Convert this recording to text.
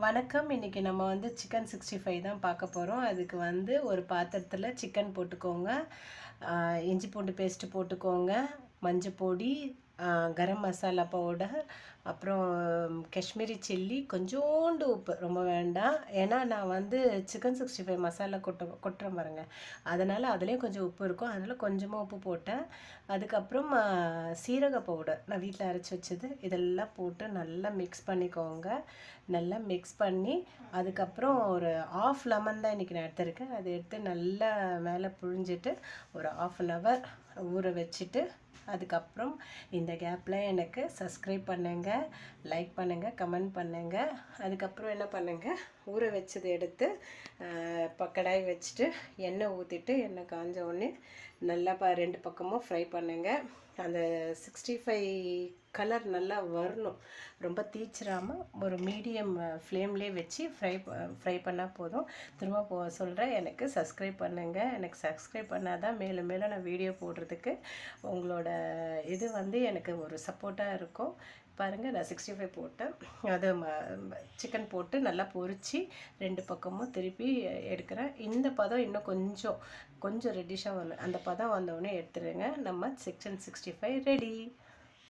வணக்கம். இன்னைக்கு நம்ம வந்து சிக்கன் 65 தான் பார்க்க போகிறோம். அதுக்கு வந்து ஒரு பாத்திரத்தில் சிக்கன் போட்டுக்கோங்க, இஞ்சி பூண்டு பேஸ்ட்டு போட்டுக்கோங்க, மஞ்சள் பொடி, கரம் மசாலா பவுடர், அப்புறம் காஷ்மீரி சில்லி, கொஞ்சோண்டு உப்பு, ரொம்ப வேண்டாம். ஏன்னா நான் வந்து சிக்கன் 65 மசாலா கொட்டுறேன் பாருங்க, அதனால் அதுலேயும் கொஞ்சம் உப்பு இருக்கும், அதனால் கொஞ்சமாக உப்பு போட்டேன். அதுக்கப்புறம் சீரக பவுடர் நான் வீட்டில் அரைச்சி வச்சது, இதெல்லாம் போட்டு நல்லா மிக்ஸ் பண்ணிக்கோங்க. நல்லா மிக்ஸ் பண்ணி அதுக்கப்புறம் ஒரு ஆஃப் லெமன் தான் இன்றைக்கி நான் எடுத்திருக்கேன். அதை எடுத்து நல்லா மேலே புழிஞ்சிட்டு ஒரு ½ ஊற வச்சுட்டு, அதுக்கப்புறம் இந்த கேப்பில் எனக்கு சப்ஸ்கிரைப் பண்ணுங்கள், லைக் பண்ணுங்கள், கமெண்ட் பண்ணுங்கள். அதுக்கப்புறம் என்ன பண்ணுங்கள், ஊற வச்சதை எடுத்து கடாய் வச்சுட்டு எண்ணெய் ஊற்றிட்டு, எண்ணெய் காஞ்ச உடனே நல்லா ரெண்டு பக்கமும் ஃப்ரை பண்ணுங்கள். அந்த 65 கலர் நல்லா வரணும், ரொம்ப தீச்சிடாமல் ஒரு மீடியம் ஃப்ளேம்லேயே வச்சு ஃப்ரை பண்ணால் போதும். திரும்ப சொல்கிறேன், எனக்கு சப்ஸ்கிரைப் பண்ணுங்கள். எனக்கு சப்ஸ்கிரைப் பண்ணால் தான் மேலும் மேலும் நான் வீடியோ போடுறதுக்கு உங்களோட இது வந்து எனக்கு ஒரு சப்போர்ட்டாக இருக்கும். பாருங்கள், நான் 65 போட்டேன். அது சிக்கன் போட்டு நல்லா பொரித்து ரெண்டு பக்கமும் திருப்பி எடுக்கிறேன். இந்த பதம் இன்னும் கொஞ்சம் ரெட்டிஷாக வரணும். அந்த பதம் வந்தோடனே எடுத்துடுங்க. நம்ம சிக்கன் 65 ரெடி.